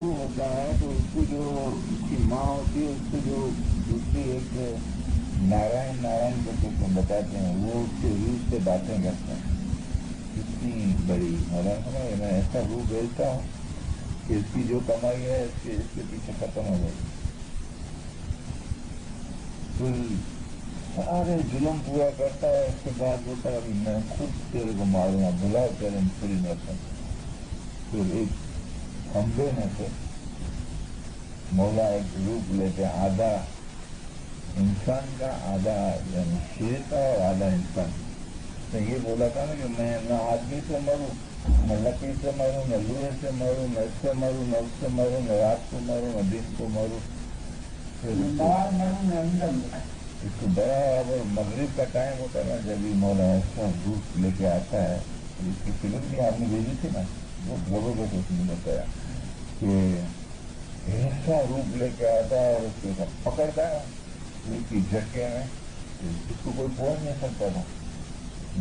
ہوتا ہے تو اس کو جو اس کی ماں ہوتی ہے اس کو جو دوسری ایک نارائن کر کے بتاتے ہیں وہ اس کے روح سے باتیں کرتے ہیں. اتنی بڑی مولانا میں ایسا روح بھیجتا ہوں کہ اس کی جو کمائی ہے اس کے پیچھے ختم ہو جائے. پھر سارے ظلم پورا کرتا ہے. اس کے بعد بولتا ہے میں خود تیرے کو ماروں گا بلا تیرے پوری نسل. پھر ایک کھمبے میں سے مولا ایک روپ لیتے آدھا انسان کا آدھا یعنی شیر کا اور آدھا انسان. تو یہ بولا تھا نا کہ میں نہ آدمی سے مروں نہ لکڑی سے مروں نہ لوہے سے مروں نہ اس سے مروں نہ اس سے مروں نہ رات کو مروں نہ دن کو مروں. اس کو برابر مغرب کا ٹائم ہوتا ہے نا جب بھی مولا ایسا روپ لے کے آتا ہے. اس کی فلم بھی آپ نے بھیجی تھی نا وہ زبردست اس نے بتایا کہ ایسا روپ لے کے آتا ہے اور اس کو پکڑتا ہے اس کی جھٹکے میں اس کو کوئی پہنچ نہیں سکتا تھا.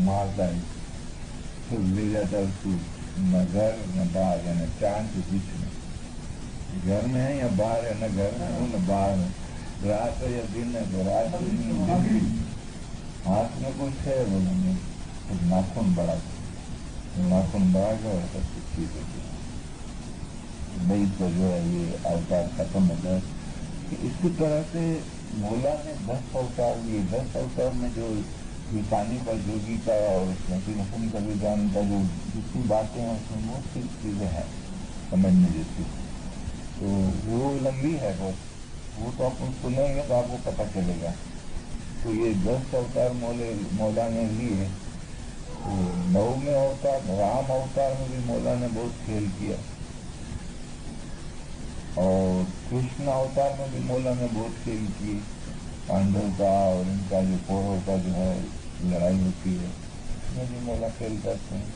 مارتا ہے پھر لے جاتا ہے اس کو نہ گھر نہ باہر یعنی چاند کے بیچ میں. گھر میں ہے یا باہر ہے نہ گھر میں ہو نہ باہر میں. رات ہے یا دن ہے تو رات ہاتھ میں کچھ ہے وہ نہیں. ناخن بڑا کے اور سب کچھ چیز ہوتی ہے. نہیں تو جو ہے یہ اوتار ختم ہو گئے کہ اسی طرح سے مولا نے 10 اوتار لیے. 10 اوتار میں جو یہ پانی کا جوگی کا اور نسیم کا ویدان کا جو جتنی باتیں ہیں اس میں بہت سی چیزیں ہیں سمجھنے جیسی. تو وہ لمبی ہے بہت. وہ تو آپ سنیں گے تو آپ کو پتہ چلے گا. تو یہ 10 اوتار مولا نے لیے. تو 9ویں اوتار رام اوتار میں بھی مولا نے بہت کھیل کیا اور کرشن اوتار میں بھی مولا نے بہت کھیل کیے. پانڈو کا اور ان کا جو کورو کا جو ہے لڑائی ہوتی ہے اس میں بھی مولا کھیل کرتے ہیں.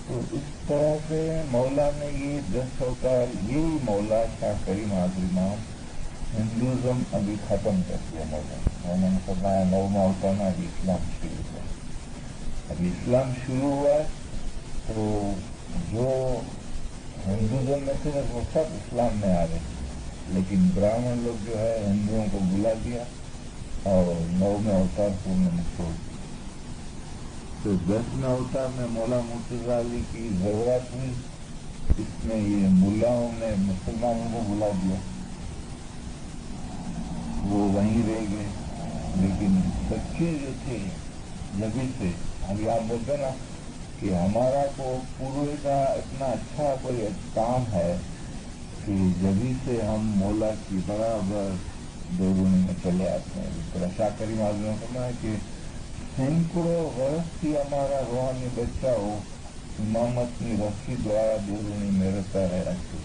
تو اس طرح سے مولا نے یہ 10 اوتار یہی مولا شاہ کریم حاضر امام ہندوازم ابھی ختم کر دیا. مولا نے فرمایا 9واں اوتار میں ابھی اسلام شروع ہوا. ابھی اسلام شروع ہوا تو جو ہندوازم میں تھے وہ سب اسلام میں آ گئے لیکن براہمن لوگ جو ہے ہندوؤں کو بلا دیا اور 9ویں اوتار پورن میں چھوڑ دیا. تو 10ویں اوتار میں مولا مرتضی علی کی ضرورت ہوئی. اس میں یہ ملاؤں نے مسلمانوں کو بلا دیا. وہ وہیں رہ گئے لیکن سچے جو تھے جبھی سے ابھی آپ بولتے نا کہ ہمارا کو پورے کا اتنا اچھا کوئی کام ہے کہ جبھی سے ہم مولا کی برابر دوگنی میں چلے آتے ہیں. اس طرح شاہ کریم حاضر کرنا ہے کہ سینکڑوں برس کی ہمارا روحانی بچہ ہو امامتની રસી દ્વારા દૂરની મેળવતા રહ્યા છે.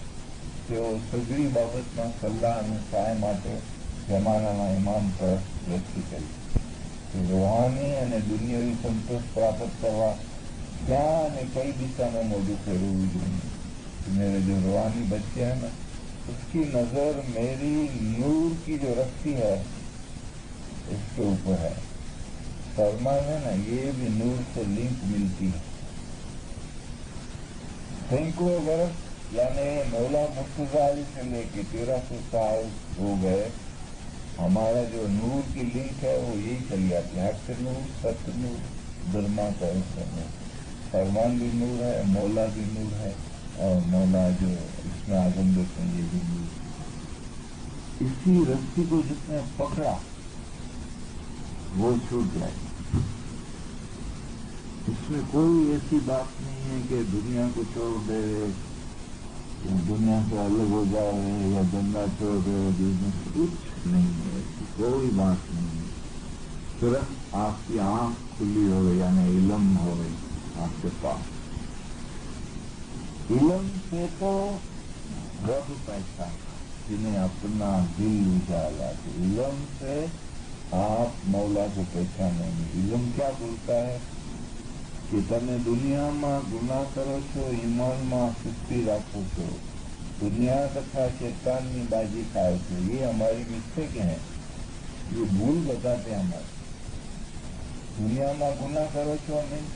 તેઓ સગડી બાબતમાં સલાહ અને સહાય માટે જમાનાના ઇમામ તરફ રસી કરી. રૂહાની અને દુનિયાવી સંતોષ પ્રાપ્ત કરવા ક્યાં અને કઈ દિશામાં મોઢું ફેરવવું જોઈએ. میرے جو روحانی بچے ہیں نا اس کی نظر میری نور کی جو رسی ہے اس کے اوپر ہے. فرمان ہے نا یہ بھی نور سے لنک ملتی ہے. سینکڑوں برس یعنی مولا مرتضی علی سے لے کے 1300 سال ہو گئے. ہمارا جو نور کی لنک ہے وہ یہی چلی آتی ہے. حق نور ست نور درما کا نور. فرمان بھی نور ہے مولا بھی نور ہے اور مولا جو اس میں اعظم دیتے ہیں یہ بھی نور. اسی رسی کو جس نے پکڑا وہ چھوٹ جائے. اس میں کوئی ایسی بات نہیں ہے کہ دنیا کو چھوڑ دے دنیا سے الگ ہو جائے یا دنیا چھوڑ دے بزنس کچھ نہیں ہے. ایسی کوئی بات نہیں ہے. صرف آپ کی آنکھ کھلی ہو گئی یعنی علم ہو گئی آپ کے پاس. علم سے تو رب پہچان جنہیں اپنا دل اجالا. علم سے آپ مولا کو پہچانیں گے. علم کیا بولتا ہے کہ તમે દુનિયામાં ગુનાહ કરો છો ઈમાનમાં સુસ્તી રાખો છો દુનિયા તથા શૈતાનની બાજી ખાઓ છો. یہ ہماری مسٹیک ہے. یہ بھول بتاتے ہیں ہمارے. دنیا میں گناہ کرو છો نہیں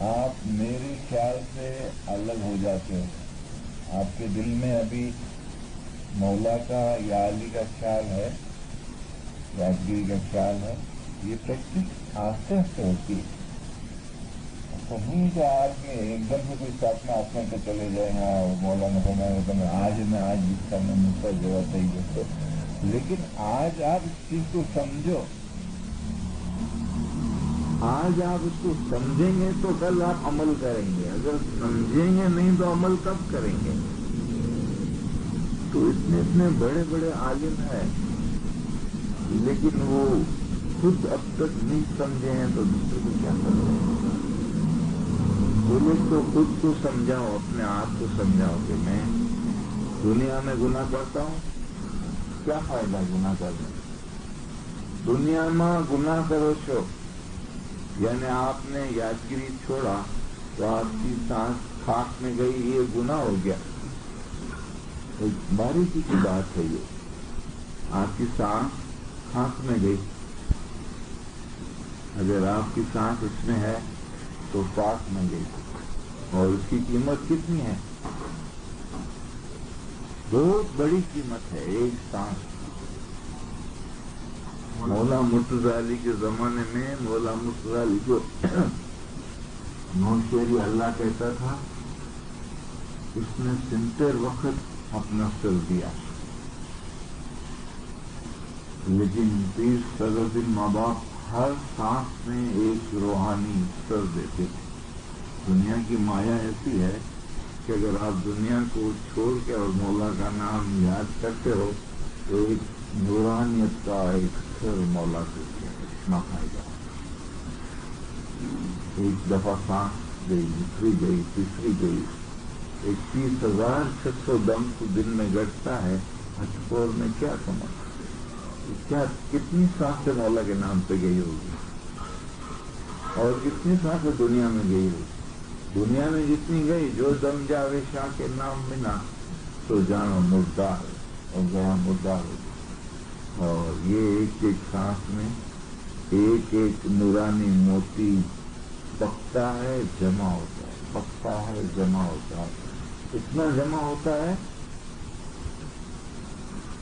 آپ میرے خیال سے الگ ہو جاتے ہو آپ کے دل میں ابھی مولا کا یا علی کا خیال ہے، یادگیری کا خیال ہے، یہ پریکٹس آہستہ آہستہ ہوتی ہے. ایسا نہیں کہ آج میں ایک دم سے کوئی ساتھ آسمان پہ چلے جائے. ہاں مولا نے فرمایا کہ آج جس کا میں مجھ پر ضرورت ہے یہ تو. لیکن آج آپ اس چیز کو سمجھو، آج آپ اس کو سمجھیں گے تو کل آپ عمل کریں گے. اگر سمجھیں گے نہیں تو عمل کب کریں گے؟ تو اتنے بڑے بڑے عالم ہیں لیکن وہ خود اب تک نہیں سمجھے ہیں تو دوسرے کو کیا کریں؟ بولے تو خود کو سمجھاؤ، اپنے آپ کو سمجھاؤ کہ میں دنیا میں گناہ کرتا ہوں. کیا فائدہ گناہ کرنے؟ دنیا میں گناہ کرو چھو، یعنی آپ نے یادگیری چھوڑا تو آپ کی سانس خاک میں گئی، یہ گناہ ہو گیا. ایک باریکی کی بات ہے یہ. آپ کی سانس خاک میں گئی، اگر آپ کی سانس اس میں ہے تو پاک میں گئی. اور اس کی قیمت کتنی ہے؟ بہت بڑی قیمت ہے ایک سانس. مولا مرتضی علی کے زمانے میں مولا مرتضی علی کو نوشیری اللہ کہتا تھا، اس نے 70 وقت اپنا سر دیا. لیکن پیر صدر الدین ماں باپ ہر سانس میں ایک روحانی سر دیتے تھے. دنیا کی مایا ایسی ہے کہ اگر آپ دنیا کو چھوڑ کے اور مولا کا نام یاد کرتے ہو تو ایک نورانیت کا ایک سر مولا سے اتنا فائدہ. ایک دفعہ سانس گئی، دوسری گئی، تیسری گئی. 21,600 دم کو دن میں گٹتا ہے. اچھپور میں کیا کما، کیا کتنی سانسیں مولا کے نام پہ گئی ہوگی اور کتنی سانسیں دنیا میں گئی ہوگی. دنیا میں جتنی گئی، جو دم جاوے شاہ کے نام بنا تو جانو مردار اور گیا مردار ہو. اور یہ ایک ایک سانس میں ایک ایک نورانی موتی پکتا ہے، جمع ہوتا ہے، پکتا ہے، جمع ہوتا ہے. اتنا جمع ہوتا ہے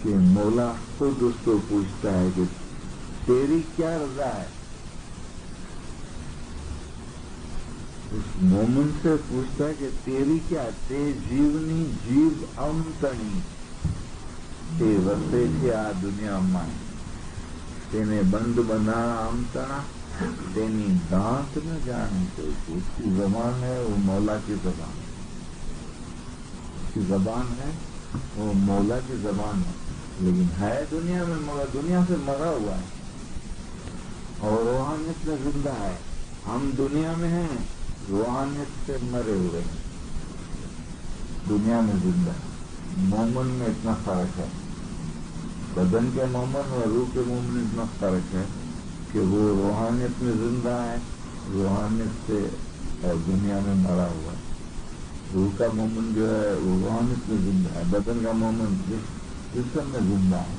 کہ مولا خود اس کو پوچھتا ہے کہ تیری کیا رضا ہے. اس مومن سے پوچھتا ہے کہ تیری کیا، تے جیونی جیو امتنی، تے وسے کیا دنیا مائیں، تینے بند بنا امتنا، تینی دانت نہ جانے. تو اس کی زبان ہے وہ مولا کی زبان ہے، اس کی زبان ہے وہ مولا کی زبان ہے. لیکن ہے دنیا میں مگر دنیا سے مرا ہوا ہے اور روحانیت میں زندہ ہے. ہم دنیا میں ہیں، روحانیت سے مرے ہوئے ہیں. دنیا میں زندہ ہے. مومن میں اتنا فرق ہے، بدن کے مومن اور روح کے مومن اتنا فرق ہے کہ وہ روحانیت میں زندہ ہے، روحانیت سے اور دنیا میں مرا ہوا ہے. روح کا مومن جو ہے وہ روحانیت میں زندہ ہے، بدن کا مومن جسم میں زندہ ہے.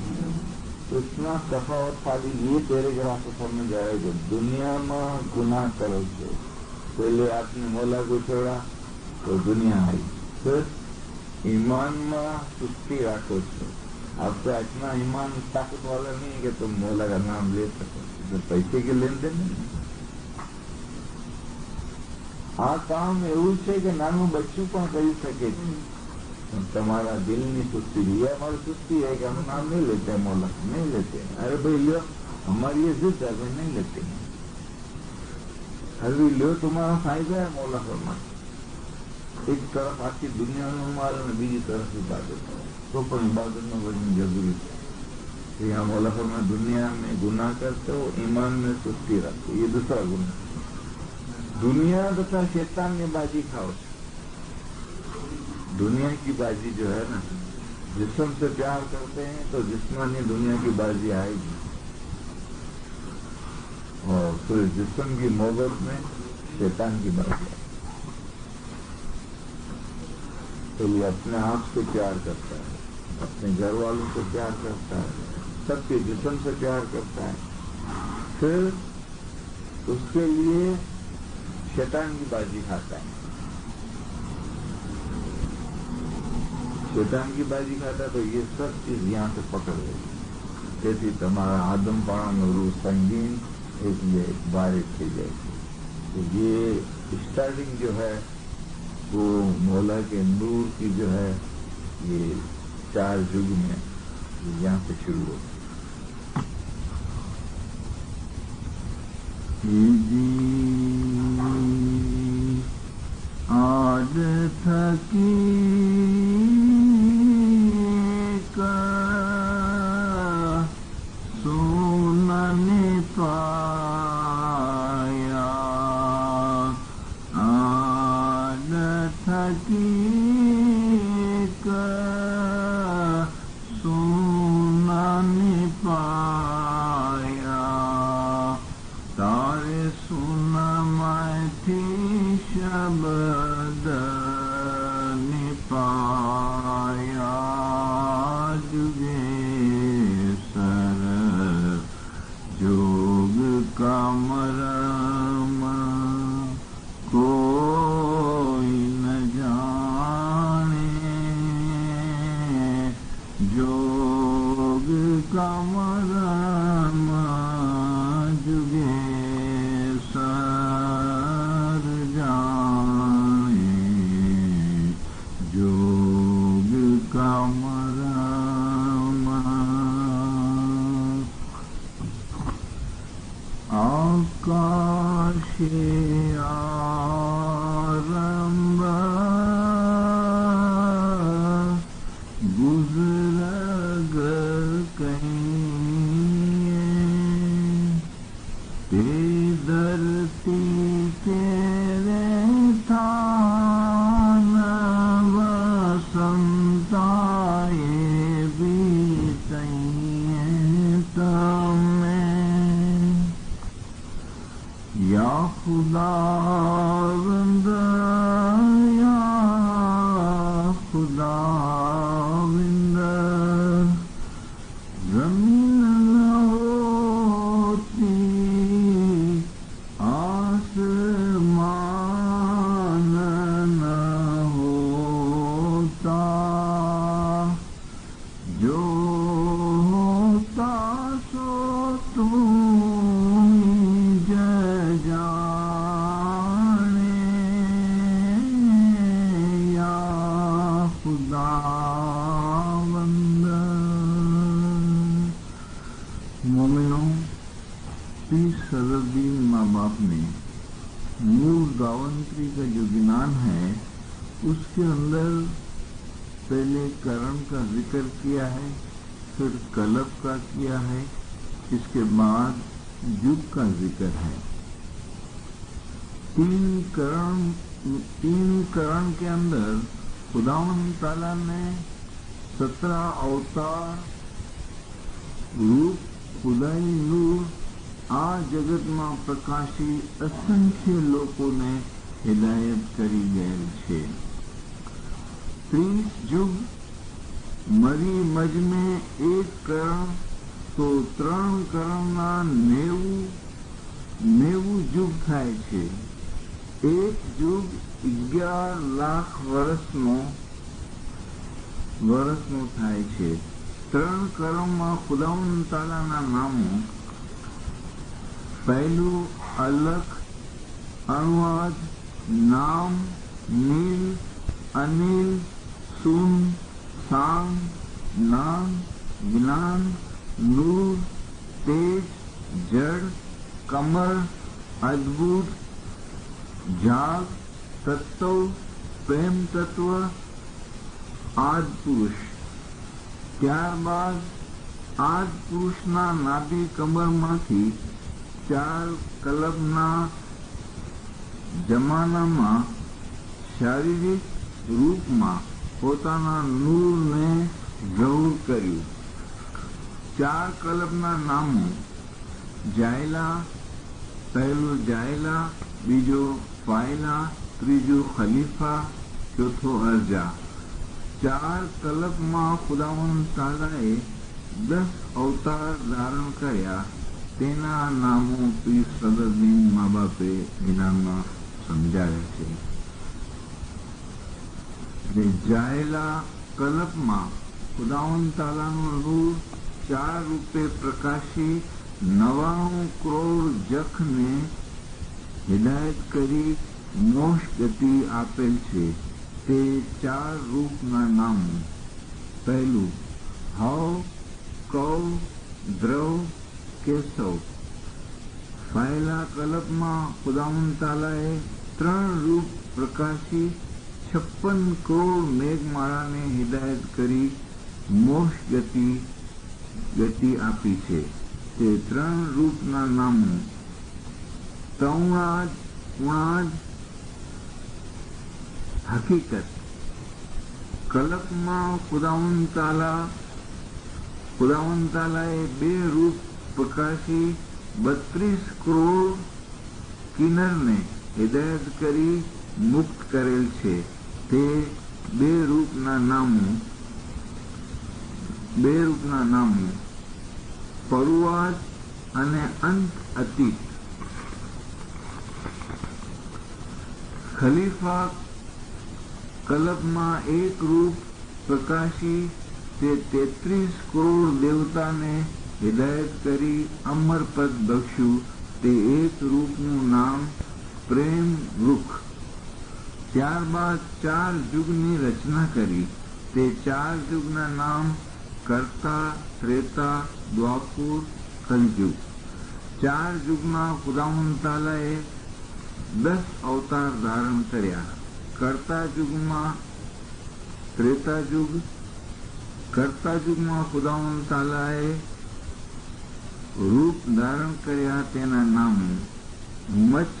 تو اتنا تفاوت خالی یہ تیرے گراہ سے سمجھ آئے کہ دنیا میں گناہ کرو گے. پہلے آپ نے مولا کو چھوڑا تو دنیا آئی، پھر ایمان میں سستی رکھو چھو. اب تو اتنا ایمان طاقت والا نہیں ہے کہ تم مولا کا نام لے سکو، تو پیسے کے لین دین نہیں. આ કામ એવું છે કે નાનું બચ્ચું પણ કરી શકે છે. તમારા દિલની સુસ્તી, ये हमारी सुस्ती है कि हम नाम नहीं लेते, मौला नहीं लेते. अरे भाई लो, हमारी ये जिद है, भाई नहीं लेते. अरे लो, तुम्हारा फायदा है मौला फरमा. एक तरफ आखी दुनिया में मारे ने बीजी तरफ इबादत, तो पण इबादत में वजन जरूरी है. यहाँ मौला फरमा दुनिया में गुनाह करते हो, ईमान में सुस्ती रखो, ये दूसरा गुनाह. दुनिया तथा शैतान ने बाजी खाओ. दुनिया की बाजी जो है ना, जिस्म से प्यार करते हैं तो जिस्मानी दुनिया की बाजी आएगी, और फिर जिस्म की मोहब्बत में शैतान की बाजी आएगी. तो ये अपने आप से प्यार करता है, अपने घर वालों से प्यार करता है, सबके जिस्म से प्यार करता है, फिर उसके लिए शैतान की बाजी खाता है. શેતાન કી બાજી ખાતા તો ये सब चीज यहाँ से पकड़ गई। તેથી તમારા આદમપણાનું રૂ संगीन इसलिए बारिश થઈ જાય છે। तो ये स्टार्टिंग जो है वो मौला के नूर की जो है ये 4 युग में यहाँ से शुरू होती आज थकी का सुनने पाया, आज थकी का सुनने पाया, तारे सुन मैं थी शब्द ने पाया, जुगे सर जोग का मरम कोई न जाने, जोग का मरम जुगे सर जाने, जोग का मरम। आकाशे आरंभ गुजर गर कहीं, ते धरती तेरे थान वसंताए बीतइए तमें, या खुदावंद या खुदावंद, ज़मीन न होती आसमान न होता, जो होता सो तू जाने, या खुदावंद। मोमिनों, 30 सदरुद्दीन माँ बाप ने मूल गावंत्री का जो ज्ञान है उसके अंदर पहले करण का जिक्र किया है, फिर कलब का किया है, इसके बाद युग का जिक्र है। 3 करण के अंदर खुदावंद ताला ने 17 अवतार रूप खुदाई नूर आ जगत में प्रकाशी असंख्य लोकोने हिदायत करी गયેલ છે। 30 युग मरी मज में 1 करण तो 3 करणना 90 युग થાય છે। 1 युग 11 લાખ વર્ષનો થાય છે। 3 કरणમાં ખુદાવંદ તાલાના નામો, પહેલું અલખ, અણુવાદ, નામ, નીલ, અનિલ, સુન, सांग, नाम, ज्ञान, नूर, तेज, जड़, कमर, अद्भुत, जाग, तत्व, प्रेम तत्व, आद पुरुष। ત્યારબાદ આદ પુરુષના નાભી કમરમાંથી 4 કલબના જમાનામાં શારીરિક રૂપમાં પોતાના નૂરને ઝહૂર કર્યું। 4 કલબના નામો જાયલા, પહેલું જાયલા, બીજો ફાયલા, ત્રીજો ખલીફા, ચોથો અરજા। 4 કલબમાં ખુદાવંદ તાલાએ 10 અવતાર ધારણ કર્યા। તેના નામો પીર સદરુદ્દીન મા બાપે જ્ઞાનમાં સમજાવ્યા છે। જાયલા કલ્પમાં ઉદાવનતાલાનું નૂર 4 રૂપે પ્રકાશી 99 કરોડ જખને હિદાયત કરી મોક્ષ ગતિ આપેલ છે. તે 4 રૂપના નામો: પહેલું હવ, કૌ, દ્રવ, કેશવ. ફાયલા કલ્પમાં ઉદાવનતાલાએ 3 રૂપ પ્રકાશી 56 કરોડ મેઘમાળાને હિદાયત કરી મોક્ષ ગતિ આપી છે. તે 3 રૂપના નામો: તૌણાદ, ઉણાદ, હકીકત. કલ્પમાં ઉદાવનતાલાએ 2 રૂપ પ્રકાશી 32 કરોડ કિન્નરને હિદાયત કરી મુક્ત કરેલ છે. તે 2 રૂપના નામો પરુવાદ અને અંત અતીત. ખલીફા કલ્પમાં 1 રૂપ પ્રકાશી તે 33 કરોડ દેવતાને હિદાયત કરી અમરપદ બક્ષ્યું. તે 1 રૂપનું નામ પ્રેમ વૃક્ષ. ત્યારબાદ 4 યુગની રચના કરી. તે 4 યુગના નામ કર્તા, ત્રેતા, દ્વાપુર, કલયુગ. 4 યુગમાં ઉદાવનતાલાએ 10 અવતાર ધારણ કર્યા. કર્તા યુગમાં ઉદાવનતાલાએ રૂપ ધારણ કર્યા. તેના નામો મચ્છ,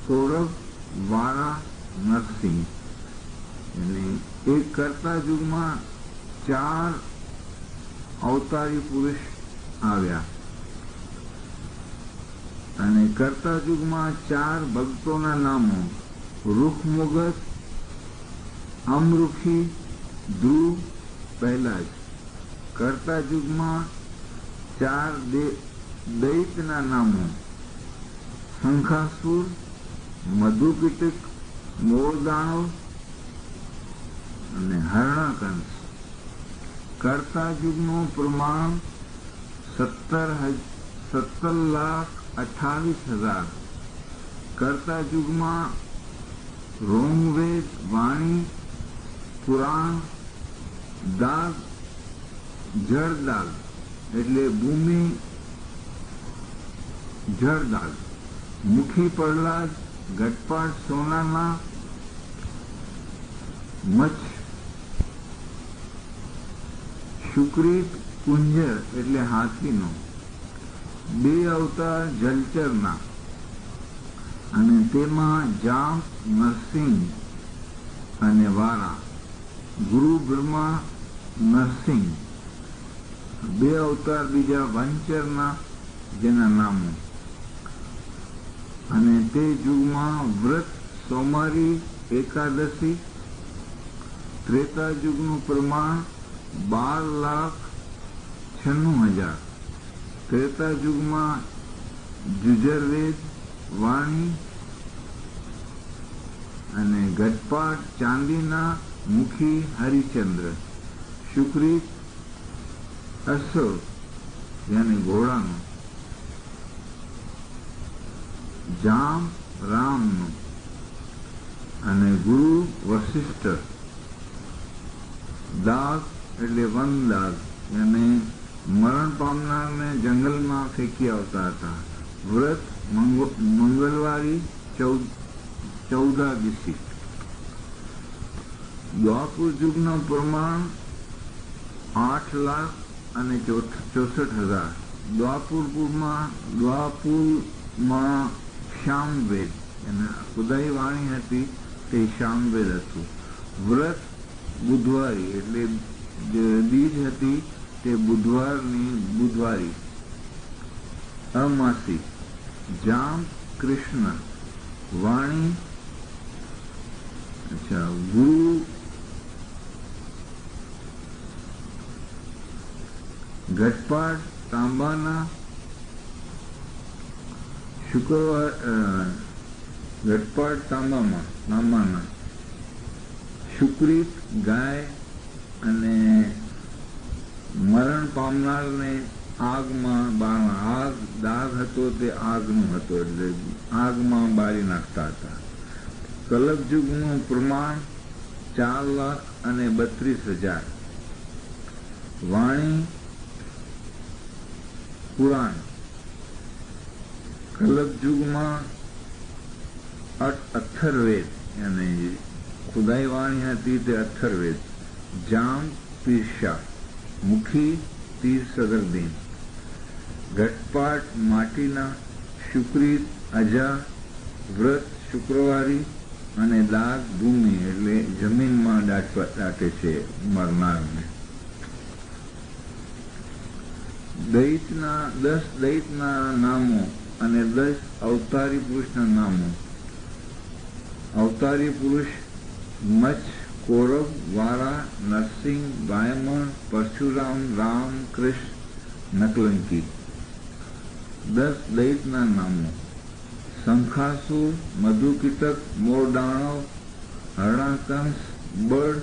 સૌરભ, વારા, નરસિંહ. એક કર્તા યુગમાં 4 અવતારી પુરુષ આવ્યા અને કર્તા યુગમાં 4 ભક્તોના નામો રૂખમુગત, અમરુખી, ધ્રુવ, પહેલાજ. કર્તા યુગમાં 4 દૈત્યના નામો શંખાસુર, મધુકીટક, મોરદાણવ અને હરણાકંસ. કર્તા યુગનું પ્રમાણ 17,28,000. કર્તા યુગમાં રોમવેદ, વાણી, પુરાણ, દાગ, જળદાગ એટલે ભૂમિ, જળદાગ, મુખી પ્રહલાદ, ઘટપાટ સોનાના, મચ્છ, શુક્રિત, કુંજર એટલે હાથીનો. 2 અવતાર જલચરના અને તેમાં જામ, નરસિંહ અને વારા. ગુરુ બ્રહ્મા, નરસિંહ. 2 અવતાર બીજા વંચરના જેના નામો. અને તે યુગમાં વ્રત, સોમારી, એકાદશી. ત્રેતા યુગનું પ્રમાણ 12,96,000. ત્રેતા યુગમાં જુજરવેદ, વાણી અને ઘટપાટ ચાંદીના, મુખી હરિચંદ્ર. શુક્રિત અશ્વ યાની ઘોડાનો. જામ રામનો અને ગુરુ વશિષ્ઠ. દાગ એટલે વનદાગ અને મરણ પામનારને જંગલમાં ફેંકી આવતા હતા. વ્રત મંગળવારી 14 દ્વાપુર યુગનું પ્રમાણ 8,64,000. દ્વાપુરમાં શામવેદ અને ખુદાઈ વાણી હતી તે શામવેદ હતું. વ્રત બુધવારી એટલે બીજ હતી તે બુધવારી. અમાસી. જામ કૃષ્ણ. વાણી ગુરુ ઘટપાટ તાંબાના. શુક્રવાર ઘટપાટ તાંબાના. શુક્રિત ગાય અને મરણ પામનારને આગમાં આગ દાગ હતો તે આગનો હતો, એટલે આગમાં બાળી નાખતા હતા. કલપયુગનું પ્રમાણ 4,32,000. વાણી પુરાણ કલપયુગમાં 18 વેદ, અને ખુદાઈ વાણી હતી તે 18 વેદ. જામ પીરશા, મુખી 30 સગરદીન, ઘટપાટ માટીના, શુક્રિત અજા, વ્રત શુક્રવારી, અને દાગ ભૂમિ એટલે જમીનમાં દાટે છે મરનારને. 10 દૈતના નામો અને 10 અવતારી પુરુષના નામો. અવતારી પુરુષ મચ્છ, કૌરવ, વારા, નરસિંહ, વાયમણ, પરશુરામ, રામ, કૃષ્ણ, નકલંકી. 10 દૈતના નામો: શંખાસુર, મધુકીટક, મોરદાણવ, હરણાકંસ, બળ,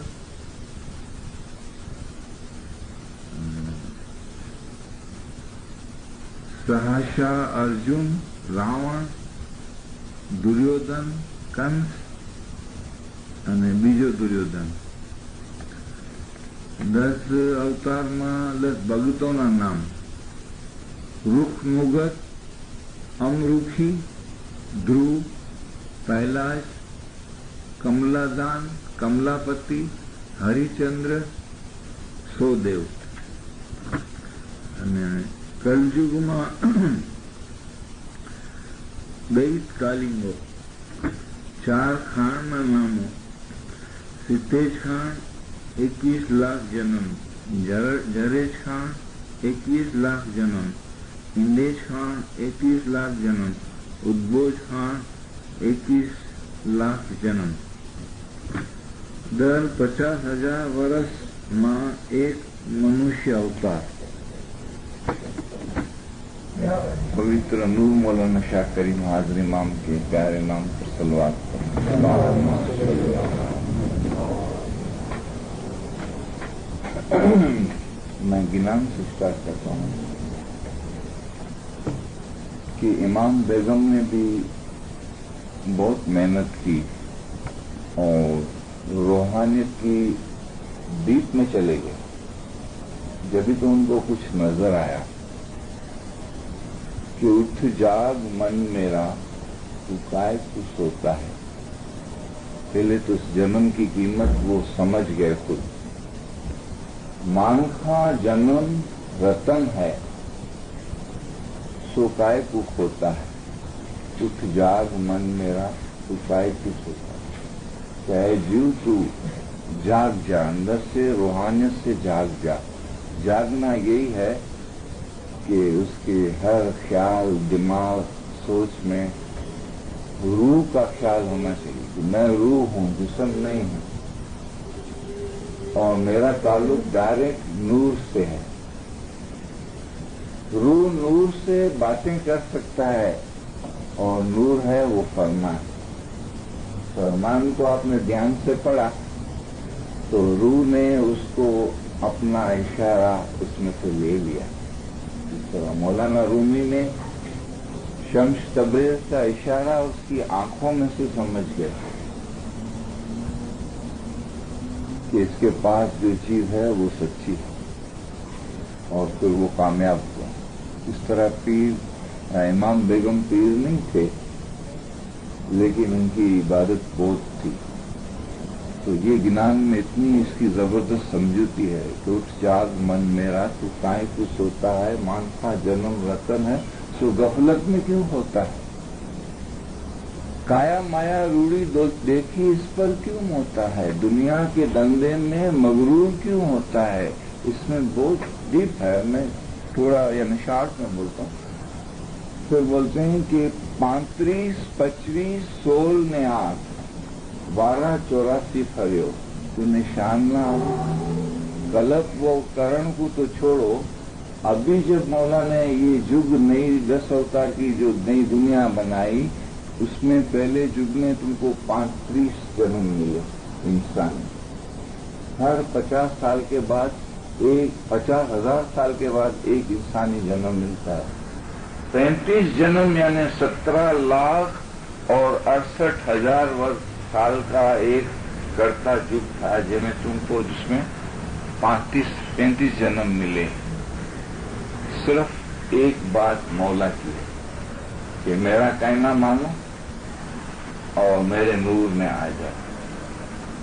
સહસા, અર્જુન, રાવણ, દુર્યોધન, કંસ અને બીજો દુર્યોધન. 10 અવતારમાં 10 ભગતોના નામ: રૂખનુગત, અમરુખી, ધ્રુવ, પહેલાજ, કમલાદાન, કમલાપતિ, હરિચંદ્ર, સોદેવ. અને કલયુગમાં દૈત કાલિંગો. 4 ખાણના નામો: સિદ્ધેજ ખાન 21 લાખ જન્મ, જરેજ ખાન 21 લાખ જન્મ, ઇન્દેજ ખાન 21 લાખ જન્મ, ઉદ્ભોજ ખાન 21 લાખ જન્મ. દર 50,000 વર્ષમાં એક મનુષ્ય અવતાર. पवित्र नूर मौलाना शाह करीम हाजिर इमाम के प्यारे नाम पर सलवात मैं गिनान से स्टार्ट करता हूँ कि इमाम बेगम ने भी बहुत मेहनत की और रूहानियत की डीप में चले गए. जब भी तो उनको कुछ नजर आया कि उठ जाग मन मेरा, तू काय कुछ सोता है. पहले तो इस जन्म की कीमत वो समझ गए खुद. मानखा जन्म रतन है, सो काय कुछ होता है. उठ जाग मन मेरा, तू काय कुछ होता है. चाहे जीव तू जाग जा, अंदर से रूहानियत से जाग जा. जागना यही है कि उसके हर ख्याल, दिमाग, सोच में रूह का ख्याल होना चाहिए कि मैं रूह हूँ, जिस्म नहीं हूँ, और मेरा ताल्लुक डायरेक्ट नूर से है. रूह नूर से बातें कर सकता है और नूर है वो फरमान. फरमान को आपने ध्यान से पढ़ा तो रूह ने उसको अपना इशारा उसमें से ले लिया. तो मौलाना रूमी ने शम्स तब्रेज का इशारा उसकी आंखों में से समझ गया कि इसके पास जो चीज है वो सच्ची है, और फिर वो कामयाब हुआ. इस तरह पीर इमाम बेगम पीर नहीं थे, लेकिन उनकी इबादत बहुत थी. तो ये गिनान में इतनी इसकी जबरदस्त समझूती है कि उठ जाग मन मेरा, तू काहे कुछ सोता है. मानखा जन्म रतन है, सो गफलत में क्यों होता है. काया माया रूढ़ी देखी, इस पर क्यों होता है. दुनिया के धंधे में मगरूर क्यों होता है. इसमें बहुत डीप है. मैं थोड़ा यानी शॉर्ट में बोलता हूँ. फिर बोलते हैं कि 35, 25 सोल ने आग, 12, 84 फरियो. तूने शानना गलत वो करण को तो छोड़ो. अभी जब मौला ने ये युग नई 10 अवतार की जो नई दुनिया बनाई, उसमें पहले युग में तुमको 35 जन्म मिले इंसान. हर 50 साल के बाद 50,000 साल के बाद एक इंसानी जन्म मिलता है। 35 जन्म यानी 17 लाख और 68,000 वर्ष साल का एक कर्ता युग था जिसमें 35 जन्म मिले। सिर्फ एक बात मौला की है कि मेरा कहना मानो और मेरे नूर में आ जाए।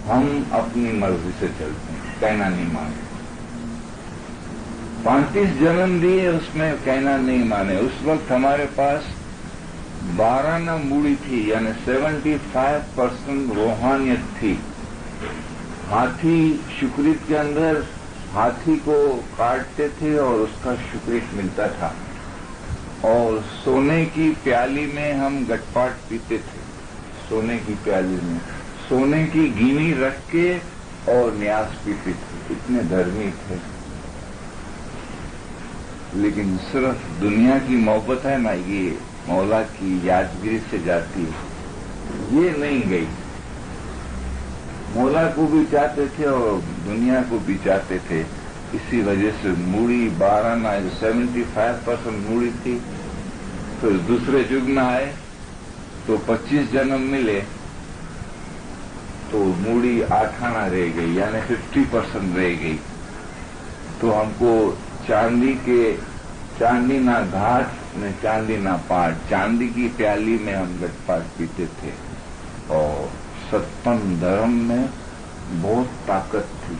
हम अपनी मर्जी से चलते हैं, कहना नहीं मानते। 35 जन्म दिए, उसमें कहना नहीं माने। उस वक्त हमारे पास 12 ना मूड़ी थी, यानी 75% रूहानियत थी। हाथी शुक्रित के अंदर हाथी को काटते थे और उसका शुक्रित मिलता था, और सोने की प्याली में हम गटपाट पीते थे। सोने की प्याली में सोने की गिनी रख के और न्यास पीते थे। इतने धर्मी थे। लेकिन सिर्फ दुनिया की मोहब्बत है ना, ये मौला की यादगिरी से जाती है, ये नहीं गई। मौला को भी चाहते थे और दुनिया को भी चाहते थे। इसी वजह से मूड़ी 12 ना 75% मूड़ी थी। फिर दूसरे युग में आए तो 25 जन्म मिले तो मूड़ी 8 आना रह गई, यानी 50% रह गई। तो हमको चांदी ना घाट में चांदी ना पाट, चांदी की प्याली में हम गटपाट पीते थे। और सत्पन धर्म में बहुत ताकत थी।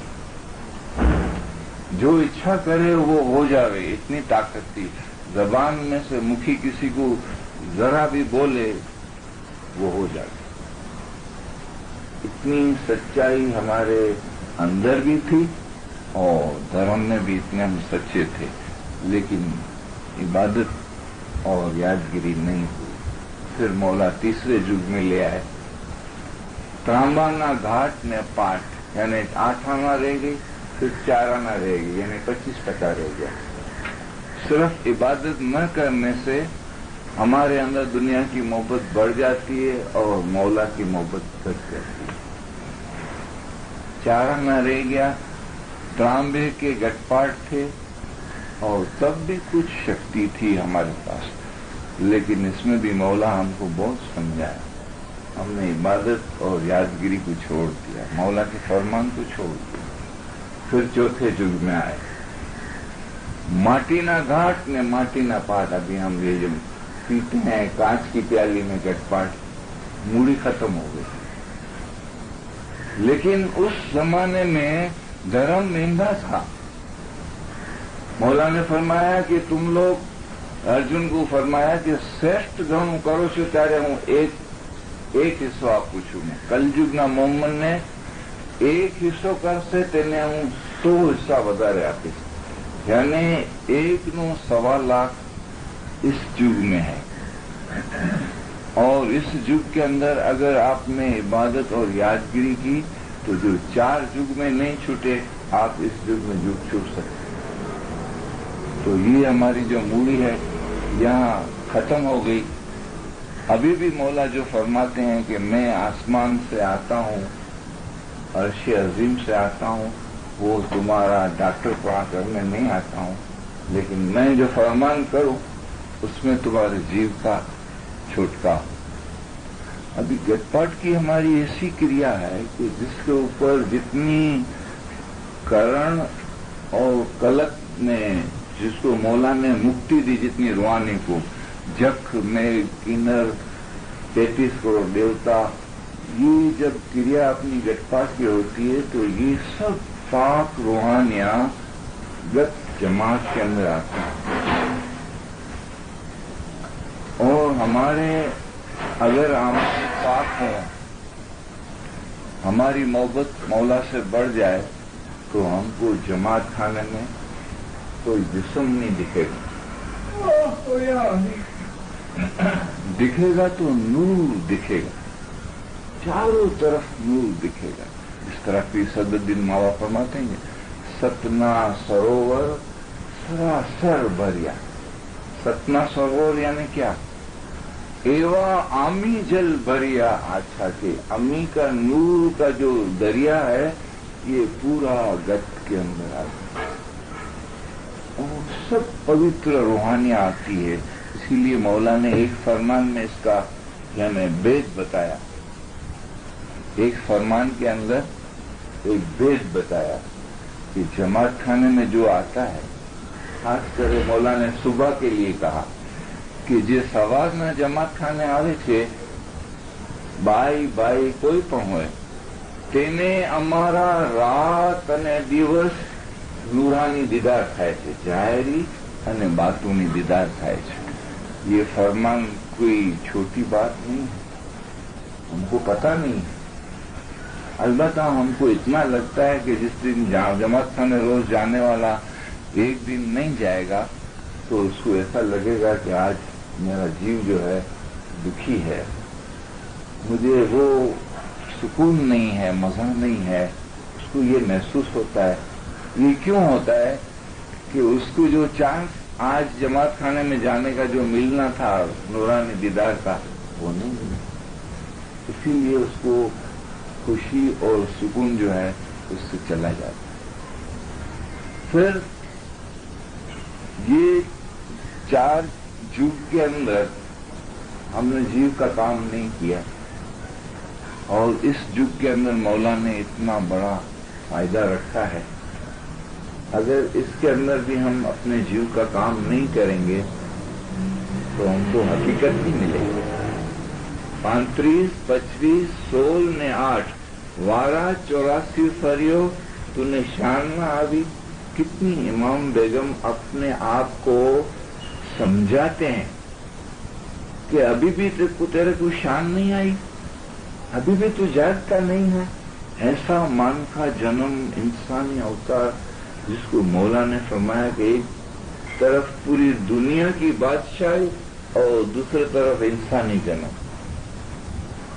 जो इच्छा करे वो हो जावे, इतनी ताकत थी। जबान में से मुखी किसी को जरा भी बोले वो हो जावे। इतनी सच्चाई हमारे अंदर भी थी और धर्म में भी इतने हम सच्चे थे। लेकिन इबादत और यादगिरी नहीं हुई। फिर मौला तीसरे युग में ले आए। तांबाना घाट में पाठ, यानी 8 आना रह गई, फिर 4 आना रह गई, यानी 25% रह गया। सिर्फ इबादत न करने से हमारे अंदर दुनिया की मोहब्बत बढ़ जाती है और मौला की मोहब्बत घट जाती है। 4 आना रह गया। तांबे के गटपाट थे और तब भी कुछ शक्ति थी हमारे पास, लेकिन इसमें भी मौला हमको बहुत समझाया। हमने इबादत और यादगिरी को छोड़ दिया, मौला के फरमान को छोड़ दिया। फिर चौथे युग में आए। माटीना घाट ने माटीना पाट। अभी हम ये जो पीते हैं कांच की प्याली में गटपाट, मूड़ी खत्म हो गई। लेकिन उस जमाने में धर्म महंगा था। मौला ने फरमाया कि तुम लोग, अर्जुन को फरमाया कि श्रेष्ठ धर्म करो छो त्यारे हूं एक हिस्सो आपको छूं। कलयुगना मोहम्मद ने 1 हिस्सो करसे तेने हूं 100 हिस्सा વધારે આપીશ, यानी 1.25 लाख इस युग में है। और इस युग के अंदर अगर आपने इबादत और यादगिरी की तो जो 4 युग में नहीं छूटे, आप इस युग में युग छूट सकते। तो ये हमारी जो मूड़ी है यहाँ खत्म हो गई। अभी भी मौला जो फरमाते हैं कि मैं आसमान से आता हूँ, अर्श अजीम से आता हूँ, वो तुम्हारा डॉक्टर पढ़ा करने नहीं आता हूँ, लेकिन मैं जो फरमान करूँ उसमें तुम्हारे जीव का छुटका। अभी गटपाट की हमारी ऐसी क्रिया है कि जिसके ऊपर जितनी करण और कलक ने, जिसको मौला ने मुक्ति दी, जितनी रूहानी को, जख में किन्नर 33 करोड़ देवता, ये जब क्रिया अपनी गटपाट की होती है तो ये सब पाक रूहानियां गत जमात के अंदर आती हैं। और हमारे अगर हम पाक हों, हमारी मोहब्बत मौला से बढ़ जाए तो हमको जमात खाने में कोई जिस्म नहीं दिखेगा। दिखेगा तो नूर दिखेगा, चारों तरफ नूर दिखेगा। इस तरह की सदुद्दीन मावा फरमाते हैं, सतना सरोवर सरासर भरिया। सतना सरोवर यानी क्या? एवा आमी जल भरिया। अच्छा के अमी का नूर का जो दरिया है یہ پورا گت کے اندر آتا ہے اور سب پوتر روحانی آتی ہے. اسی لیے مولا نے ایک فرمان میں اس کا یعنی بید بتایا، ایک فرمان کے اندر ایک بید بتایا کہ جماعت خانے میں جو آتا ہے، خاص کر مولا نے صبح کے لیے کہا کہ جس آواز میں جماعت خانے آوے چھے بائی بائی کوئی પણ હોય તેને અમારા રાત અને દિવસ નૂરાની દીદાર થાય છે, જાહેરી અને બાતુની દીદાર થાય છે. یہ فرمان کوئی چھوٹی بات نہیں ہے، ہم کو پتا نہیں ہے. البتہ ہم کو اتنا لگتا ہے کہ جس دن جماعت خانے روز جانے والا ایک دن نہیں جائے گا تو اس کو ایسا لگے گا کہ آج میرا جیو جو ہے دکھی ہے، مجھے وہ سکون نہیں ہے، مزہ نہیں ہے. اس کو یہ محسوس ہوتا ہے. یہ کیوں ہوتا ہے کہ اس کو جو چانس آج جماعت خانے میں جانے کا جو ملنا تھا نورانی دیدار کا وہ نہیں ملا، اسی لیے اس کو خوشی اور سکون جو ہے اس سے چلا جاتا ہے. پھر یہ 4 جگ کے اندر ہم نے جیو کا کام نہیں کیا اور اس جگ کے اندر مولا نے اتنا بڑا فائدہ رکھا ہے. اگر اس کے اندر بھی ہم اپنے جیو کا کام نہیں کریں گے تو ہم کو حقیقت نہیں ملے گی. 35, 25, 16 نے 8 وارہ 84 فریو تو نے شان نہ آوی. کتنی امام بیگم اپنے آپ کو سمجھاتے ہیں کہ ابھی بھی تیرے کو شان نہیں آئی، ابھی بھی تو جاگتا نہیں ہے. ایسا مان کا جنم انسانی اوتار جس کو مولا نے فرمایا کہ ایک طرف پوری دنیا کی بادشاہی اور دوسری طرف انسانی جنم.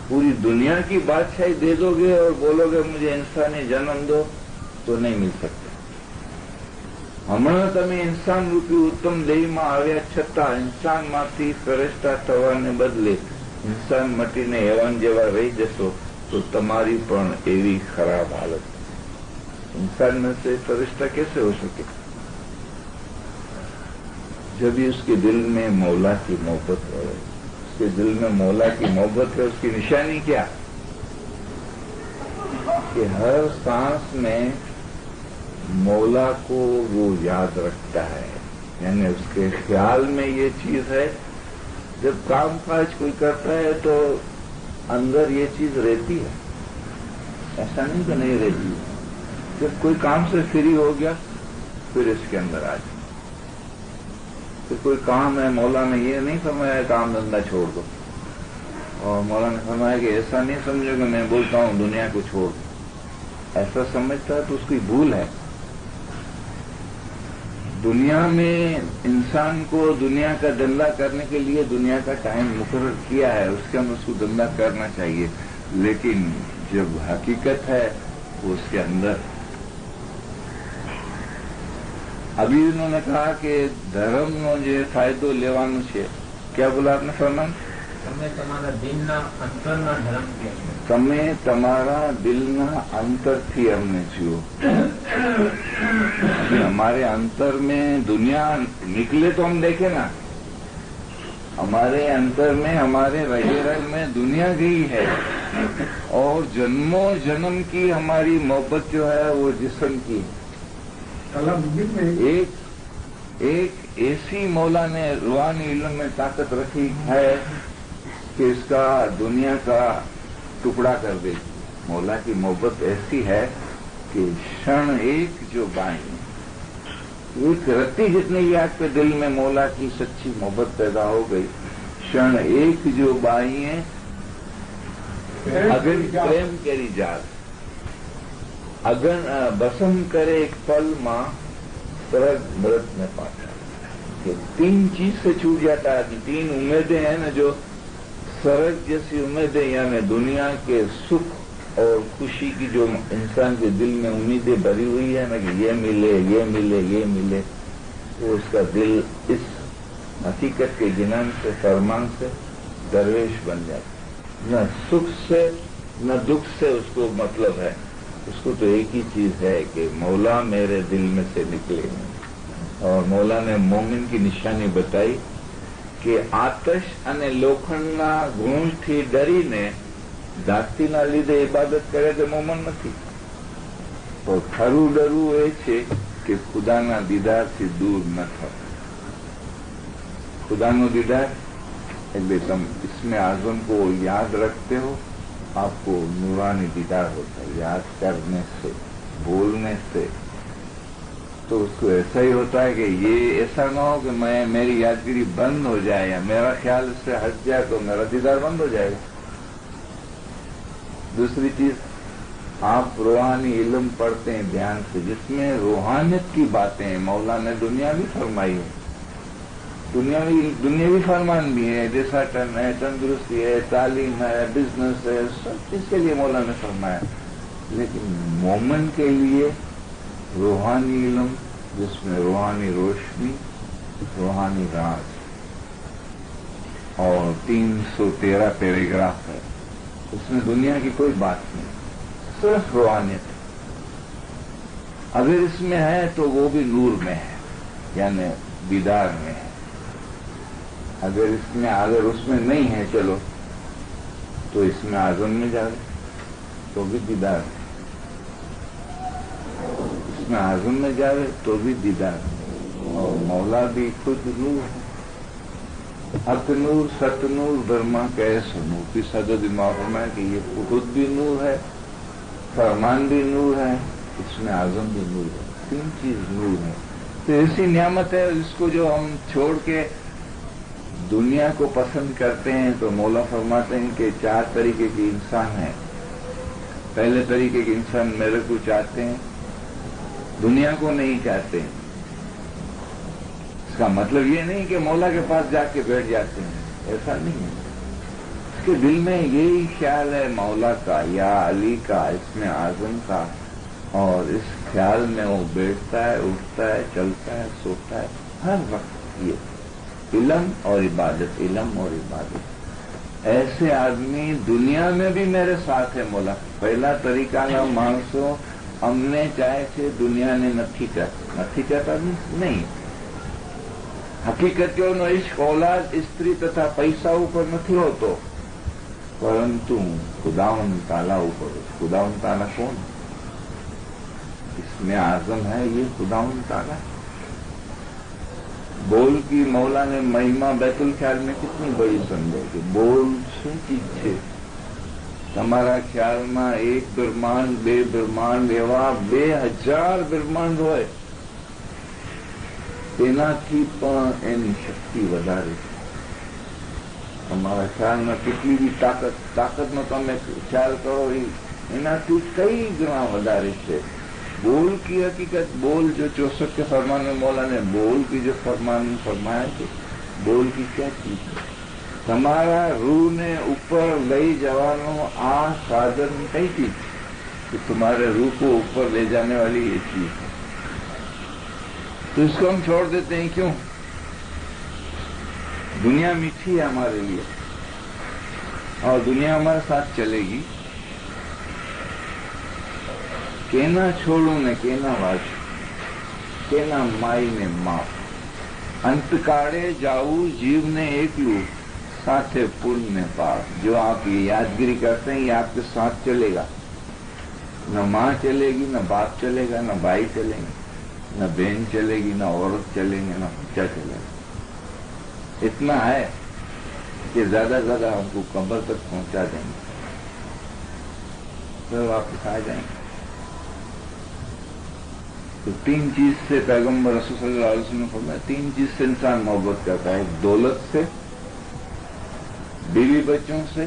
پوری دنیا کی بادشاہی دے دو گے اور بولو گے مجھے انسانی جنم دو تو نہیں مل سکتا. હમણાં તમે ઇન્સાન રૂપી ઉત્તમ દેહમાં આવ્યા છતાં ઇન્સાનમાંથી ફેરસ્તા થવાને બદલે ઇન્સાન મટીને હેવાન જેવા રહી જશો તો તમારી પણ એવી ખરાબ હાલત. इंसान में से फरिश्ता कैसे हो सके? जब भी उसके दिल में मौला की मोहब्बत है, उसके दिल में मौला की मोहब्बत है. उसकी निशानी क्या कि हर सांस में मौला को वो याद रखता है, यानी उसके ख्याल में ये चीज है. जब काम काज कोई करता है तो अंदर ये चीज रहती है, ऐसा नहीं कि नहीं रहती. जब कोई काम से फ्री हो गया फिर इसके अंदर आ जाए. तो कोई काम है, मौला ने ये नहीं फरमाया काम धंधा छोड़ दो, और मौला ने फरमाया कि ऐसा नहीं समझो कि मैं बोलता हूँ दुनिया को छोड़ दो. ऐसा समझता है तो उसकी भूल है. दुनिया में इंसान को दुनिया का धंधा करने के लिए दुनिया का टाइम मुकर्रर किया है, उसके अंदर उसको धंधा करना चाहिए. लेकिन जब हकीकत है वो उसके अंदर. अभी उन्होंने कहा कि धर्म नो जे फायदो लेवानो छे. क्या बोला आपने फरमान? તમે તમારા દિલના અંતરના ધર્મથી તમે તમારા દિલના અંતરથી हमने जियो. अभी हमारे अंतर में दुनिया निकले तो हम देखे ना, हमारे अंतर में हमारे रग में दुनिया गई है और जन्मों जन्म की हमारी मोहब्बत जो है वो जिस्म की. एक ऐसी मौला ने रूहानी इल्म में ताकत रखी है कि इसका दुनिया का टुकड़ा कर दे. मौला की मोहब्बत ऐसी है कि क्षण एक जो बाई एक रत्ती जितनी भी आपके दिल में मौला की सच्ची मोहब्बत पैदा हो गई, क्षण एक जो बाई है अगर प्रेम करी जात अगर बसम करे एक पल माँ तरह मृत में पाता. कि 3 चीज से छूट जाता है. 3 उम्मीदें हैं ना जो सरग जैसी उम्मीदें, यानी दुनिया के सुख और खुशी की जो इंसान के दिल में उम्मीदें भरी हुई है ना कि ये मिले ये मिले ये मिले, तो उसका दिल इस हकीकत के गिनान से फरमान से दरवेश बन जाता. न सुख से न दुख से उसको मतलब है. उसको तो एक ही चीज है कि मौला मेरे दिल में से निकले। और मौला ने मोमिन की निशानी बताई कि आतश અને લોખંડના ગુણથી ડરીને જાતિના લીધે ઇબાદત કરે તો મોમન નથી। તો ખરું ડરવું એ છે કે ખુદાના દીદારથી દૂર ન થાવ। खुदानो दीदार એટલે तुम इसमें आज़म को याद रखते हो, आपको नूरानी दीदार होता है। याद करने से, बोलने से तो उसको ऐसा ही होता है कि ये ऐसा ना हो कि मेरी यादगिरी बंद हो जाए या मेरा ख्याल इससे हट जाए तो मेरा दीदार बंद हो जाएगा। दूसरी चीज, आप रूहानी इल्म पढ़ते हैं ध्यान से, जिसमें रूहानियत की बातें हैं। मौला ने दुनिया भी फरमाई है, दुनियावी फरमान भी है, जैसा है, तंदुरुस्ती है, तालीम है, बिजनेस है, सब चीज के लिए मौला ने फरमाया। लेकिन मोमिन के लिए रूहानी इल्म, जिसमें रूहानी रोशनी, रूहानी राज और 313 पैराग्राफ है, उसमें दुनिया की कोई बात नहीं, सिर्फ रूहानियत। अगर इसमें है तो वो भी नूर में है, यानी दीदार में है। अगर उसमें नहीं है चलो तो इसमें आज़म में जाए तो भी दीदार है, इसमें आज़म में जाए तो भी दीदार है। और मौला भी खुद नूर है, हक नूर, सत नूर, ब्रह्मा कैस नूर की सदर दिमाग में कि ये खुद भी नूर है, फरमान भी नूर है, इसमें आज़म भी नूर है, तीन चीज नूर है। तो ऐसी नियामत है, इसको जो हम छोड़ के दुनिया को पसंद करते हैं तो मौला फरमाते हैं कि 4 तरीके के इंसान हैं। पहले तरीके के इंसान मेरे को चाहते हैं, दुनिया को नहीं चाहते हैं। इसका मतलब ये नहीं कि मौला के पास जाके बैठ जाते हैं, ऐसा नहीं है। उसके दिल में यही ख्याल है मौला का या अली का, इसमें आज़म का, और इस ख्याल में वो बैठता है, उठता है, चलता है, सोता है, हर वक्त ये इल्म और इबादत, इल्म और इबादत। ऐसे आदमी दुनिया में भी मेरे साथ है मौला। पहला तरीका ना मानसो अमने चाहे છે દુનિયાને નથી ચાહતા નહીં। હકીકતોનો ઇશ્ક औलाद, स्त्री तथा पैसा ऊपर નથી હોતો, परंतु खुदावंद ताला ऊपर। खुदावंद ताला कौन? इसमें आज़म है ये खुदावंद ताला। बोल की मौला ने महिमा बैतुल ख्याल में कितनी बड़ी समझे। बोल શું ચીજ છે? તમારા ખ્યાલમાં એક બ્રહ્માંડ, 2 બ્રહ્માંડ, એવા 2000 બ્રહ્માંડ હોય, તેનાથી પણ એની શક્તિ વધારે છે। તમારા ખ્યાલમાં કેટલી બી તાકતનો તમે ખ્યાલ કરો, એનાથી કઈ ગણા વધારે છે। बोल की हकीकत, बोल जो 64 के फरमान में मौला ने बोल की जो फरमान फरमाया थे, बोल की क्या चीज है? તમારા रूह ने ऊपर લઈ જવાનો આ સાધન કઈ चीज कि तुम्हारे रूह को ऊपर ले जाने वाली ये चीज है। तो इसको हम छोड़ देते हैं, क्यों? दुनिया मीठी है हमारे लिए और दुनिया हमारे साथ चलेगी। केना छोड़ू ने केना वाचू, केना माई ने माप, अंतकाळे जाऊ जीव ने एकलू, साथे पुल ने पाप। जो आप ये यादगिरी करते हैं ये आपके साथ चलेगा। न माँ चलेगी, न बाप चलेगा, न भाई चलेंगे, न बहन चलेगी, न औरत चलेंगे, न बच्चा चलेगा। इतना है कि ज्यादा ज्यादा हमको कब्र तक पहुंचा देंगे, फिर वापस आ जाएंगे। तो 3 चीज से पैगम्बर रसूल सल्लल्लाहु अलैहि वसल्लम ने फरमाया, 3 चीज से इंसान मोहब्बत करता है, दौलत से, बीवी बच्चों से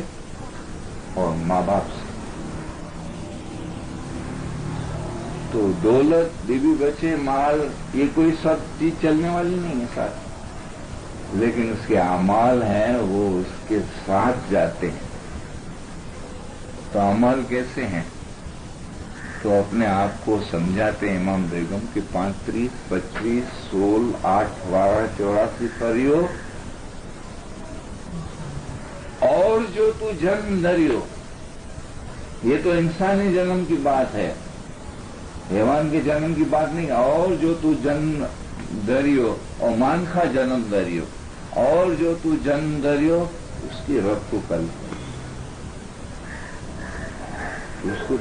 और माँ बाप से। तो दौलत, बीवी बच्चे, माल, ये कोई सब चीज चलने वाली नहीं है साथ, लेकिन उसके अमाल हैं वो उसके साथ जाते हैं। तो अमल कैसे हैं? तो अपने आप को समझाते हैं इमाम बेगम कि 35, 25, 16, 8, 12, 84 परियो और जो तू जन्म धरियो, ये तो इंसानी जन्म की बात है। हैवान के जन्म की बात नहीं। और जो तू जन्म दरियो और मान खा जन्म दरियो, और जो तू जन्म दरियो उसकी रब को कल उसको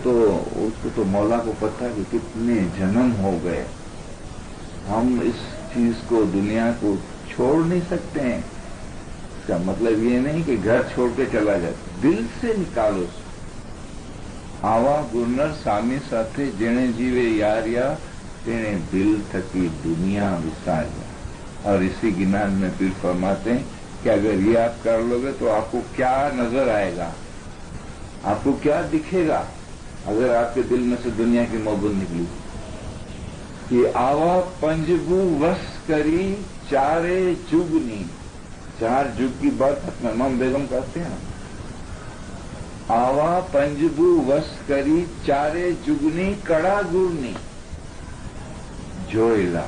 तो मौला को पता कि कितने जन्म हो गए। हम इस चीज को, दुनिया को छोड़ नहीं सकते हैं। इसका मतलब ये नहीं कि घर छोड़ के चला जाए, दिल से निकालो। आवा गुरनर स्वामी साथे जेने जीवे यारिया तेने दिल थकी दुनिया विसारिया। और इसी ज्ञान में फिर फरमाते हैं कि अगर ये आप कर लोगे तो आपको क्या नजर आएगा, आपको क्या दिखेगा अगर आपके दिल में से दुनिया की मोहब्बत निकली। कि आवा पंजबू वस करी चारे जुगनी, 4 जुग की बात इमाम बेगम करते हैं। आवा पंजबू वस करी चारे जुगनी कड़ा गुरनी જોયેલા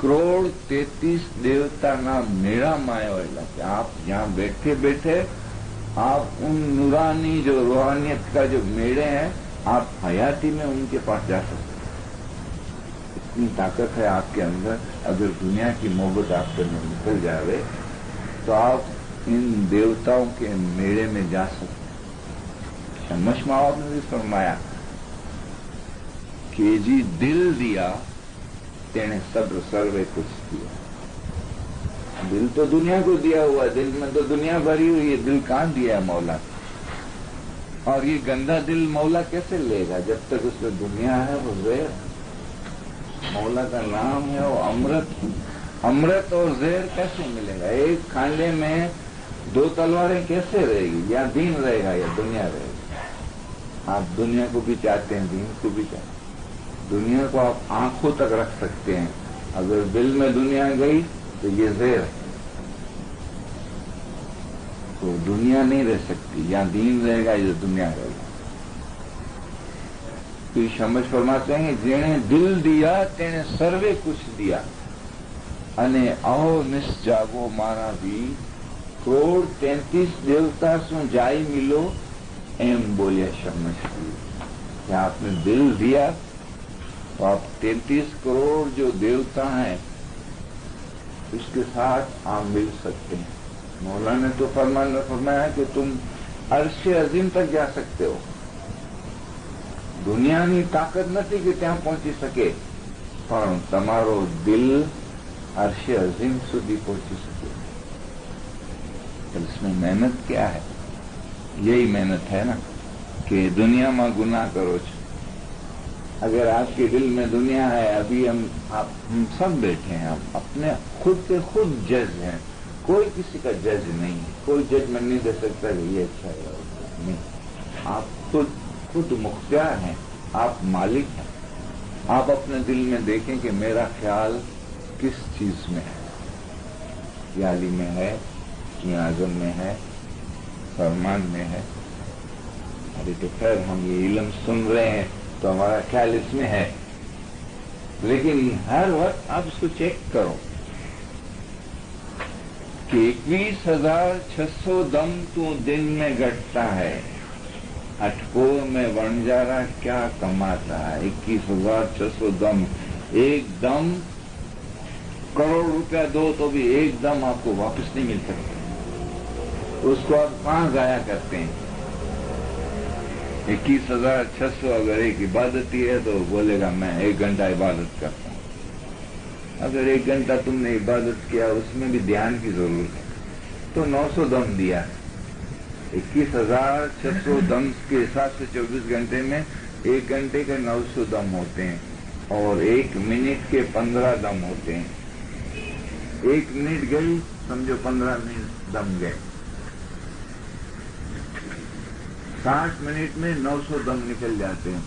करोड़ 33 देवता ना मेरा मायोला। कि आप यहाँ बैठे बैठे आप उन नूरानी जो रूहानियत का जो मेड़े हैं, आप हयाती में उनके पास जा सकते हैं। इतनी ताकत है आपके अंदर। अगर दुनिया की मोहब्बत आपके अंदर निकल जावे तो आप इन देवताओं के मेड़े में जा सकते हैं। शमश मावाब ने भी फरमाया कि जी दिल दिया तेने सब्र सर्वे कुछ दिया। दिल तो दुनिया को दिया हुआ, दिल में तो दुनिया भरी हुई है, दिल कहां दिया है मौला। और ये गंदा दिल मौला कैसे लेगा जब तक उसमें दुनिया है। वो ज़हर, मौला का नाम है वो अमृत। अमृत और जहर कैसे मिलेगा? एक खांडे में 2 तलवारें कैसे रहेगी? या दीन रहेगा या दुनिया रहेगी। आप दुनिया को भी चाहते हैं, दीन को भी चाहते हैं। दुनिया को आप आंखों तक रख सकते हैं, अगर दिल में दुनिया गई तो ये ज़हर है, तो दुनिया नहीं रह सकती। या दीन रहेगा या दुनिया रहेगा। तो शमश फरमाते हैं जेने दिल दिया तेने सर्वे कुछ दिया अने आओ निस जागो मारा भी करोड़ 33 देवता सु जाई मिलो एम बोलिया शमश। क्या आपने दिल दिया तो आप 33 करोड़ जो देवता हैं उसके साथ आप मिल सकते हैं। मौला ने तो फरमाया कि तुम अर्शे अजीम तक जा सकते हो। दुनियानी ताकत નથી कि ત્યાં પહોંચી શકે, પણ તમારો દિલ अर्शे अजीम સુધી પહોંચી શકે। इसमें मेहनत क्या है? यही मेहनत है ना कि दुनिया में गुनाह करो छो। अगर आपके दिल में दुनिया है, अभी हम सब बैठे हैं, हम अपने खुद के खुद जज हैं। कोई किसी का जज नहीं है, कोई जजमेंट नहीं दे सकता कि ये अच्छा है नहीं। आप खुद मुख्तियार हैं, आप मालिक हैं। आप अपने दिल में देखें कि मेरा ख्याल किस चीज में है, याली में है, आजम में है, फरमान में है। अभी तो खैर हम ये इल्म सुन रहे हैं तो हमारा ख्याल इसमें है, लेकिन हर वक्त आप इसको चेक करो कि 21,600 दम तू दिन में घटता है, अठपोर में वनजारा क्या कमाता है। 21,600 दम, एक दम करोड़ रुपया दो तो भी एक दम आपको वापस नहीं मिल सकता। उसको आप कहां जाया करते हैं? 21,600 अगर एक इबादत ही है तो बोलेगा मैं 1 घंटा इबादत करता हूं। अगर 1 घंटा तुमने इबादत किया उसमें भी ध्यान की जरूरत है तो 900 दम दिया। 21,600 दम के हिसाब से 24 घंटे में 1 घंटे के 900 दम होते हैं और 1 मिनट के 15 दम होते हैं। 1 मिनट गई समझो 15 मिनट दम गए। 60 मिनट में 900 दम निकल जाते हैं।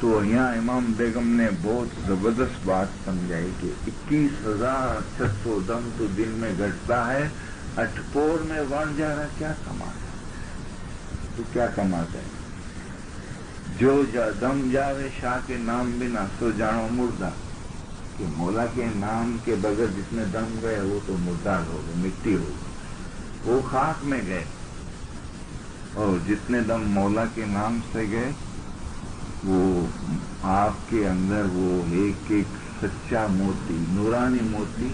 तो यहाँ इमाम बेगम ने बहुत जबरदस्त बात समझाई कि 21,600 दम तो दिन में घटता है, अठपोर में वण जा रहा क्या कमाता है? तो क्या कमाता है? जो दम जावे शाह के नाम बिना सो जानो मुर्दा। कि मौला के नाम के बगैर जितने दम गए वो तो मुर्दार हो गए, मिट्टी हो गई, वो खाक में गए। और जितने दम मौला के नाम से गए وہ آپ کے اندر وہ ایک ایک سچا موتی، نورانی موتی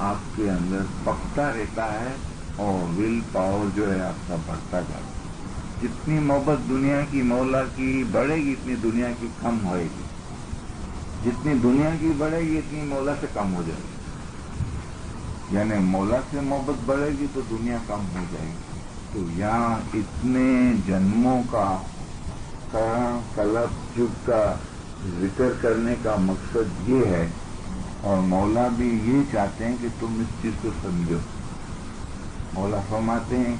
آپ کے اندر پکتا رہتا ہے اور ول پاور جو ہے آپ کا بڑھتا جاتا ہے۔ جتنی محبت دنیا کی مولا کی بڑھے گی اتنی دنیا کی کم ہوئے گی، جتنی دنیا کی بڑھے گی اتنی مولا سے کم ہو جائے گی، یعنی مولا سے محبت بڑھے گی تو دنیا کم ہو جائے گی۔ تو یہاں اتنے جنموں کا کرم کلب جگ کا ذکر کرنے کا مقصد یہ ہے، اور مولا بھی یہ چاہتے ہیں کہ تم اس چیز کو سمجھو۔ مولا فرماتے ہیں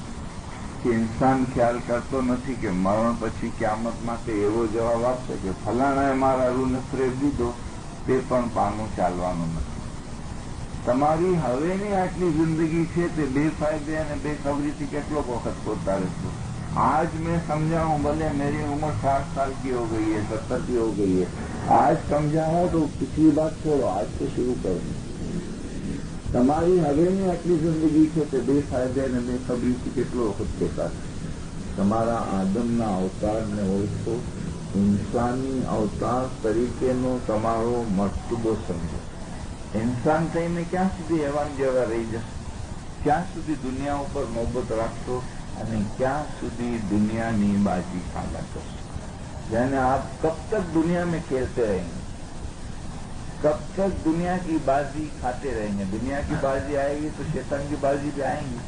کہ انسان خیال کرતો નથી કે મરણ પછી ક્યામત માટે એવો જવાબ આપશે કે ફલાણાએ મારા રૂને ફ્રેબ દીધો તે પણ પાનું ચાલવાનું નથી। તમારી હવેની આટલી જિંદગી છે તે બેફાયદે અને બેખબરીથી કેટલો વખત ખોતા રહેશો। آج میں سمجھا ہوں، بھلے میری عمر 60 سال کی ہو گئی ہے، 70 کی ہو گئی ہے، آج سمجھا ہوں تو پچھلی بات چھوڑو، آج سے شروع کروں۔ તમારી હવેની આટલી જિંદગી છે તે બેફાયદે અને બેખબરીથી કેટલો વખત ખોતા છે। તમારા આદમના અવતારને ઓળખો, ઇન્સાની અવતાર તરીકેનો તમારો મર્તબો સમજો। ઇન્સાન થઈને ક્યાં સુધી હેવાન જેવા રહી જશો? ક્યાં સુધી દુનિયા ઉપર મોહબ્બત રાખશો અને ક્યાં સુધી દુનિયાની બાજી ખાલા કરશો? यानी आप कब तक दुनिया में खेलते रहेंगे, कब तक दुनिया की बाजी खाते रहेंगे? दुनिया की बाजी आएगी तो शैतान की बाजी भी आएंगी।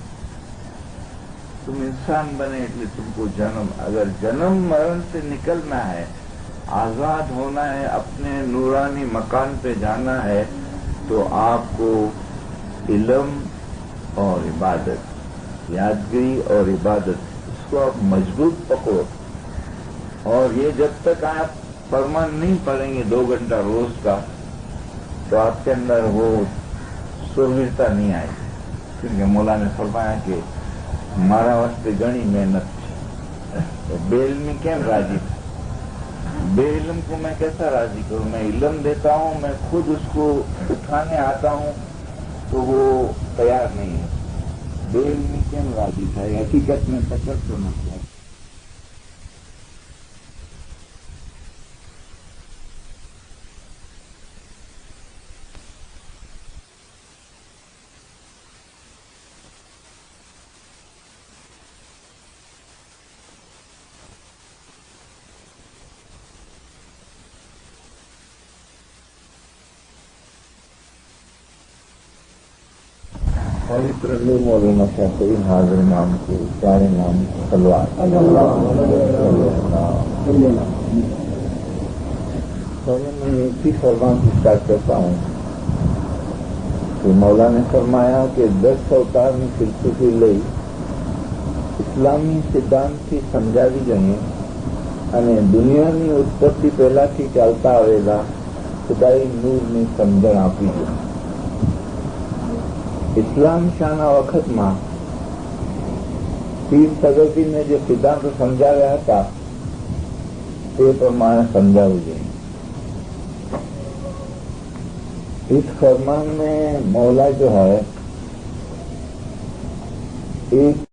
तुम इंसान बने इसलिए तुमको जन्म, अगर जन्म मरण से निकलना है, आजाद होना है, अपने नूरानी मकान पे जाना है, तो आपको इल्म और इबादत, यादगिरी और इबादत, इसको आप मजबूत पकड़ो। और ये जब तक आप फरमान नहीं पढ़ेंगे 2 घंटा रोज का, तो आपके अंदर वो सुरवीरता नहीं आएगी। क्योंकि मौला ने फरमाया कि मारा वास्ते घणी मेहनत है। तो बेइल्मी केम राजी था? बेइल्म को मैं कैसा राजी करूं? मैं इल्म देता हूं, मैं खुद उसको उठाने आता हूं तो वो तैयार नहीं है। बेइल्मी केम राजी था? ये हकीकत में पकड़ तो न था। पवित्र मौलाना शाफी हाजिर नाम के प्यारे नाम सलवार। तो मैं एक ही फरमान स्टार्ट करता हूँ कि मौला ने फरमाया कि 10 अवतारनी फिलसफी लई इस्लामी सिद्धांतથી સમજાવી જોઈએ અને દુનિયાની ઉત્પત્તિ પહેલાથી ચાલતા આવેલા ખુદાઈ નૂરની સમજણ આપી જોઈએ। ઇસ્લામ શાહના વખતમાં પીર સગતીને જે સિદ્ધાંતો સમજાવ્યા હતા તે પ્રમાણે સમજાવવું જોઈએ। इस फरमान में मौला जो है एक